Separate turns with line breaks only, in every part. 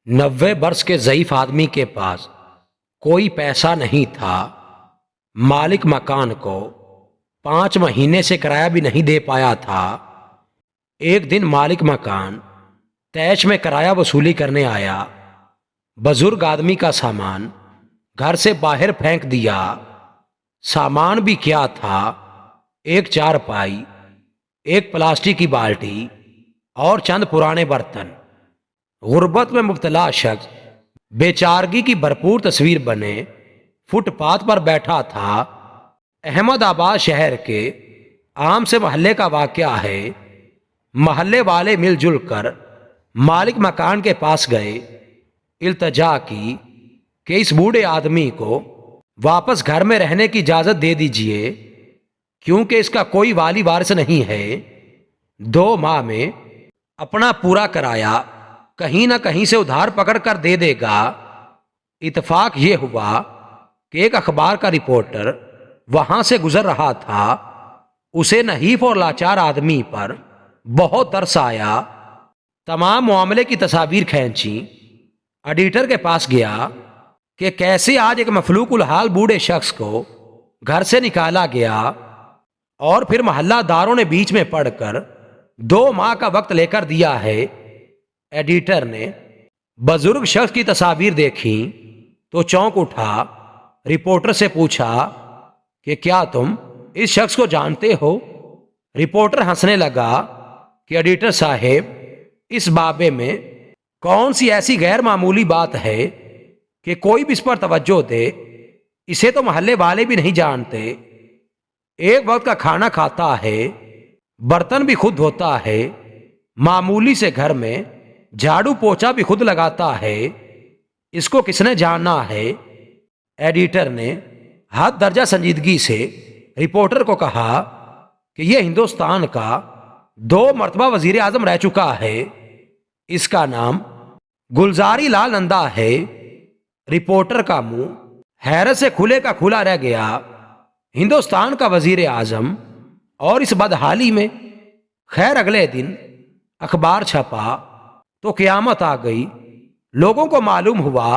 90 برس کے ضعیف آدمی کے پاس کوئی پیسہ نہیں تھا۔ مالک مکان کو 5 مہینے سے کرایہ بھی نہیں دے پایا تھا۔ ایک دن مالک مکان تیش میں کرایہ وصولی کرنے آیا۔ بزرگ آدمی کا سامان گھر سے باہر پھینک دیا۔ سامان بھی کیا تھا؟ ایک چارپائی، ایک پلاسٹک کی بالٹی اور چند پرانے برتن۔ غربت میں مبتلا شخص بیچارگی کی بھرپور تصویر بنے فٹ پاتھ پر بیٹھا تھا۔ احمد آباد شہر کے عام سے محلے کا واقعہ ہے۔ محلے والے مل جل کر مالک مکان کے پاس گئے، التجا کی کہ اس بوڑھے آدمی کو واپس گھر میں رہنے کی اجازت دے دیجیے، کیونکہ اس کا کوئی والی وارث نہیں ہے۔ 2 ماہ میں اپنا پورا کرایہ کہیں نہ کہیں سے ادھار پکڑ کر دے دے گا۔ اتفاق یہ ہوا کہ ایک اخبار کا رپورٹر وہاں سے گزر رہا تھا۔ اسے نحیف اور لاچار آدمی پر بہت ترس آیا۔ تمام معاملے کی تصاویر کھینچی، ایڈیٹر کے پاس گیا کہ کیسے آج ایک مفلوق الحال بوڑھے شخص کو گھر سے نکالا گیا، اور پھر محلہ داروں نے بیچ میں پڑھ کر 2 ماہ کا وقت لے کر دیا ہے۔ ایڈیٹر نے بزرگ شخص کی تصاویر دیکھی تو چونک اٹھا۔ رپورٹر سے پوچھا کہ کیا تم اس شخص کو جانتے ہو؟ رپورٹر ہنسنے لگا کہ ایڈیٹر صاحب، اس بابے میں کون سی ایسی غیر معمولی بات ہے کہ کوئی بھی اس پر توجہ دے؟ اسے تو محلے والے بھی نہیں جانتے۔ ایک وقت کا کھانا کھاتا ہے، برتن بھی خود دھوتا ہے، معمولی سے گھر میں جھاڑو پوچھا بھی خود لگاتا ہے۔ اس کو کس نے جاننا ہے؟ ایڈیٹر نے حد درجہ سنجیدگی سے رپورٹر کو کہا کہ یہ ہندوستان کا 2 مرتبہ وزیر اعظم رہ چکا ہے۔ اس کا نام گلزاری لال نندا ہے۔ رپورٹر کا منہ حیرت سے کھلے کا کھلا رہ گیا۔ ہندوستان کا وزیر اعظم اور اس بدحالی میں! خیر اگلے دن اخبار چھپا تو قیامت آ گئی۔ لوگوں کو معلوم ہوا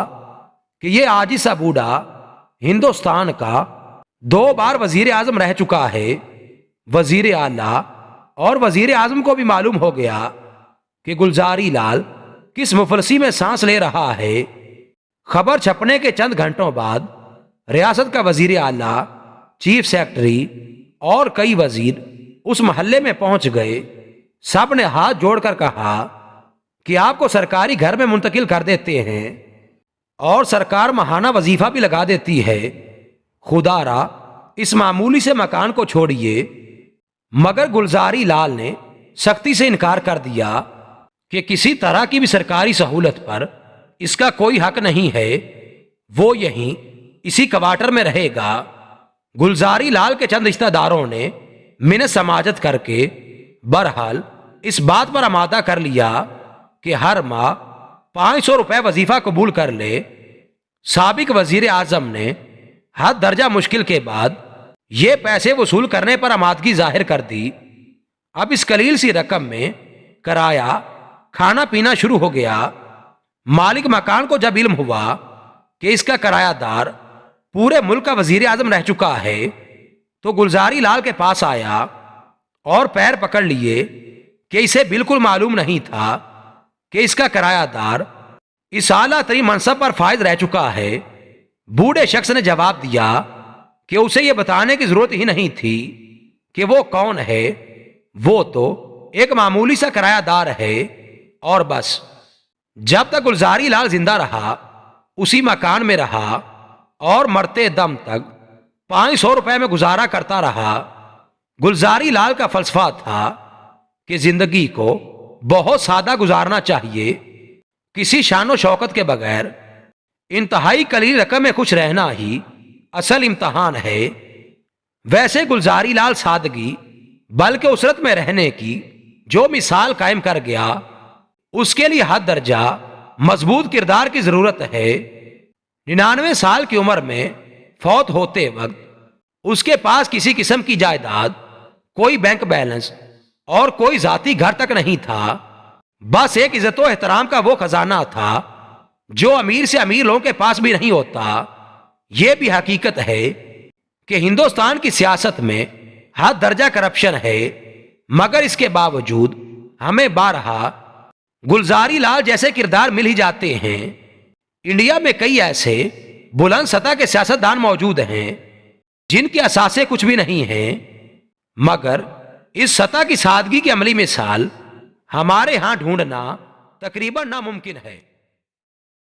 کہ یہ عاجز سا بوڑھا ہندوستان کا 2 بار وزیر اعظم رہ چکا ہے۔ وزیر اعلیٰ اور وزیر اعظم کو بھی معلوم ہو گیا کہ گلزاری لال کس مفلسی میں سانس لے رہا ہے۔ خبر چھپنے کے چند گھنٹوں بعد ریاست کا وزیر اعلیٰ، چیف سیکرٹری اور کئی وزیر اس محلے میں پہنچ گئے۔ سب نے ہاتھ جوڑ کر کہا کہ آپ کو سرکاری گھر میں منتقل کر دیتے ہیں، اور سرکار ماہانہ وظیفہ بھی لگا دیتی ہے۔ خدا را اس معمولی سے مکان کو چھوڑیے۔ مگر گلزاری لال نے سختی سے انکار کر دیا کہ کسی طرح کی بھی سرکاری سہولت پر اس کا کوئی حق نہیں ہے۔ وہ یہیں اسی کوارٹر میں رہے گا۔ گلزاری لال کے چند رشتہ داروں نے منت سماجت کر کے بہرحال اس بات پر آمادہ کر لیا کہ ہر ماہ 500 روپے وظیفہ قبول کر لے۔ سابق وزیر اعظم نے حد درجہ مشکل کے بعد یہ پیسے وصول کرنے پر آمادگی ظاہر کر دی۔ اب اس قلیل سی رقم میں کرایہ، کھانا پینا شروع ہو گیا۔ مالک مکان کو جب علم ہوا کہ اس کا کرایہ دار پورے ملک کا وزیر اعظم رہ چکا ہے، تو گلزاری لال کے پاس آیا اور پیر پکڑ لیے کہ اسے بالکل معلوم نہیں تھا کہ اس کا کرایہ دار اس اعلیٰ ترین منصب پر فائز رہ چکا ہے۔ بوڑھے شخص نے جواب دیا کہ اسے یہ بتانے کی ضرورت ہی نہیں تھی کہ وہ کون ہے۔ وہ تو ایک معمولی سا کرایہ دار ہے، اور بس جب تک گلزاری لال زندہ رہا اسی مکان میں رہا، اور مرتے دم تک 500 روپے میں گزارا کرتا رہا۔ گلزاری لال کا فلسفہ تھا کہ زندگی کو بہت سادہ گزارنا چاہیے، کسی شان و شوکت کے بغیر۔ انتہائی قلیل رقم میں خوش رہنا ہی اصل امتحان ہے۔ ویسے گلزاری لال سادگی بلکہ اسرت میں رہنے کی جو مثال قائم کر گیا، اس کے لیے حد درجہ مضبوط کردار کی ضرورت ہے۔ 99 سال کی عمر میں فوت ہوتے وقت اس کے پاس کسی قسم کی جائیداد، کوئی بینک بیلنس اور کوئی ذاتی گھر تک نہیں تھا۔ بس ایک عزت و احترام کا وہ خزانہ تھا جو امیر سے امیر لوگوں کے پاس بھی نہیں ہوتا۔ یہ بھی حقیقت ہے کہ ہندوستان کی سیاست میں ہر درجہ کرپشن ہے، مگر اس کے باوجود ہمیں بارہا گلزاری لال جیسے کردار مل ہی جاتے ہیں۔ انڈیا میں کئی ایسے بلند سطح کے سیاستدان موجود ہیں جن کے اثاثے کچھ بھی نہیں ہیں، مگر اس سطح کی سادگی کی عملی مثال ہمارے ہاں ڈھونڈنا تقریباً ناممکن ہے۔